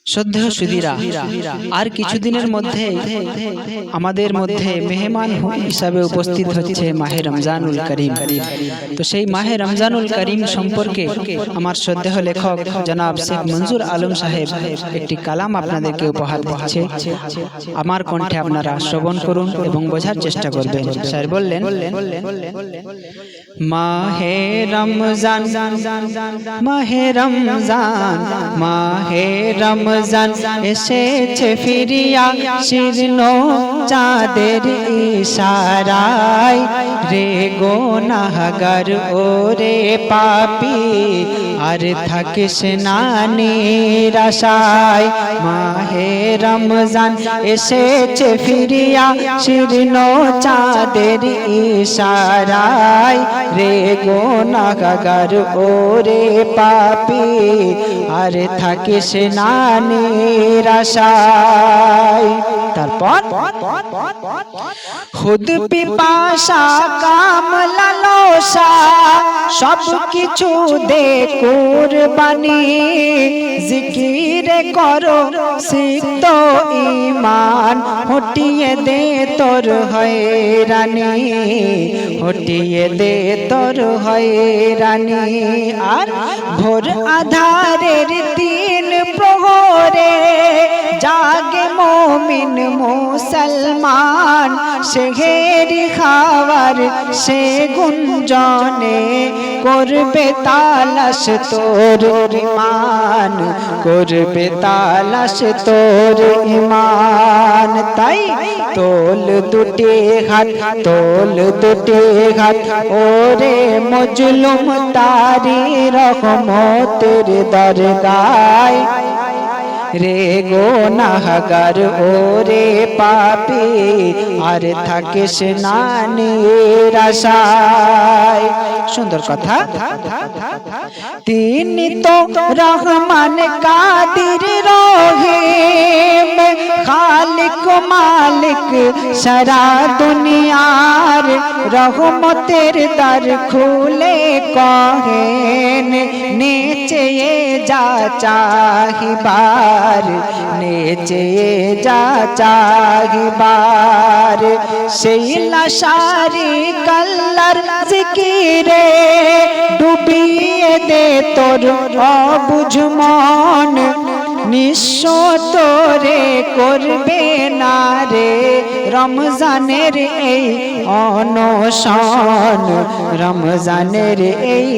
শ্রদ্ধেয় সুধীরা, আর কিছুদিনের মধ্যে আমাদের মধ্যে মেহমান হিসাবে উপস্থিত হচ্ছে মাহে রমজানুল করিম। তো সেই মাহে রমজানুল করিম সম্পর্কে আমার শ্রদ্ধেয় লেখক জনাব শেখ মঞ্জুর আলম সাহেব একটি কালাম আপনাদেরকে উপহার দিচ্ছে। আমার কণ্ঠে আপনারা শ্রবণ করুন এবং বোঝার চেষ্টা করবেন। স্যার বললেন, মাহে রমজান, মাহে রমজান, মাহে রমজান এসেছে ফিরিয়া শীর্ণ চাঁদের ইশারায়, রে গুনাহগার ওরে পাপী আর থাকিস না নিরাশায়। মাহে রমজান এসেছে ফিরিয়া শীর্ণ চাঁদের ইশারায়, রে গুনাহগার ওরে পাপী আর থাকিস না নিরাশায়। তারপর খুদ পিপাসা কাম লালসা সব কিছু দে কুরবানি, জিকির করো সিদ্ধ ঈমান হটিয়ে দে তোর হয়রানি, হটিয়ে দে তোর হয়রানি। আর ভোর আধারের দিন প্রহরে জাগে মুমিন মুসলমান, সেহেরি খাওয়ার সে গুঞ্জনে করবে তালাশ তোর ঈমান, করবে তালাশ তোর ঈমান। তাই তোল দুটি হাত, তোল দুটি হাত ওরে মজলুম তারি রহমতের দরগায়, রে গুনাহগার ওরে পাপী আর থাকিস না নিরাশায়। সুন্দর কথা। তিনি তো রহমান কাদির রহিম, খালিক মালিক সারা দুনিয়ার, রহমতের দ্বার খুলে কহেন নেচে যা চাহিবার, নেচে যা চাহিবার। সেই লাশারি কাল্লার জিকিরে ডুবিয়ে দে তোর অবুঝ মন, নিঃস্ব তোরে করবে না রে রমজানের এই অনশন, রমজানের এই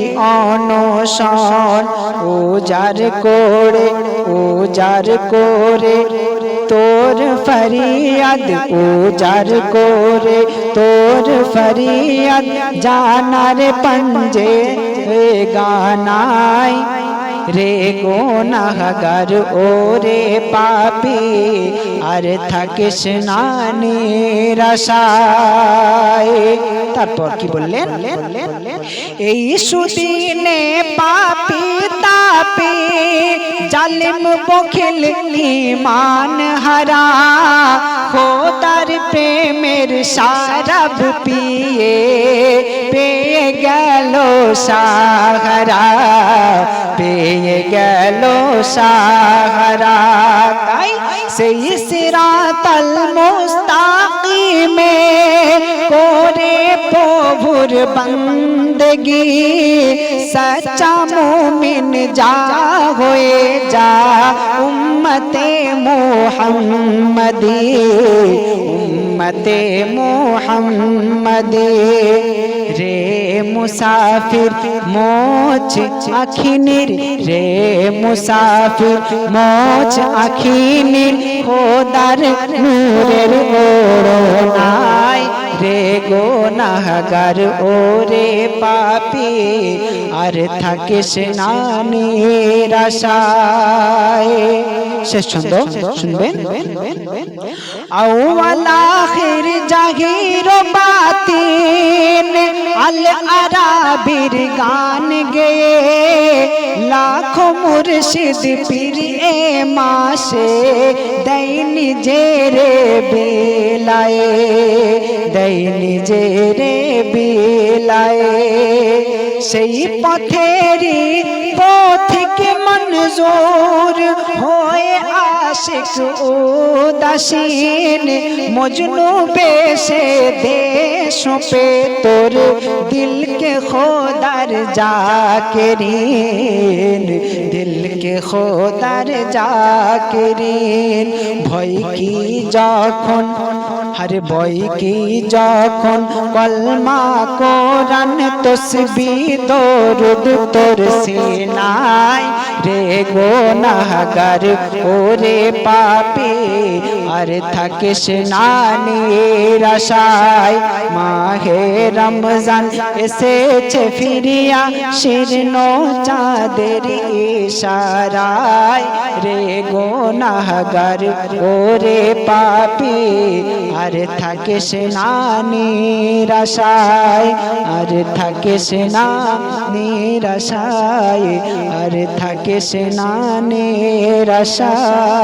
অনশন। উজার করে, উজার করে তোর ফরিয়াদ, উজার করে তোর ফরিয়াদ জানার পঞ্জে গানায়, রে গুনাহগার ওরে পাপী আর থাকিস না নিরাশায়। তারপর কি বললেন? এই সুদিনে পাপী তাপী জালিম বখিল ঈমান হারা, খোদার প্রেমের শরাব পিয়ে পেয়ে গেল সাহারা, পেয়ে গেল সাহারা। তাই সেই সিরাতাল মুস্তাকিমে করে প্রভুর বন্দগি, সচ্চা মুমিন যা হয়ে যা উম্মতে মুহাম্মদি, উম্মতে মুহাম্মদি। রে মুসাফির মোচ আখিনির, রে মুসাফির মোচ আখিনির খোদার নূরের ওড়নায়, রে গুনাহগার ওরে পাপী আর থাকিস না নিরাশায়। শেষ ছন্দ শুনবেন। আউয়াল আখির জাহির বাতিন আল আরাবির গান গেয়ে, লাখো মুর্শিদ পীর এ মাসে দেয় নিজের বেলায়ে, দেয় নিজের বেলায়ে। সেই পথেরই পথিক মঞ্জুর হয়ে আশিক উদাসীন মজনু বেশে দেশ पे তোর दिल के खोदार जाकिरीन दिल के खोदार जाकिरीन भय की যখন हरे भय की যখন कलमा कुरान तस्बीह दरूद तोर सीनाय रे गुनाहगार ओरे पापी আর থাকিস না নিরাশায় মাহে রমজান এসেছে ফিরিয়া শীর্ণ চাঁদের ইশারায় রে গুনাহগার ওরে পাপী আর থাকিস না নিরাশায় আর থাকিস না নিরাশায় আর থাকিস না নিরাশায়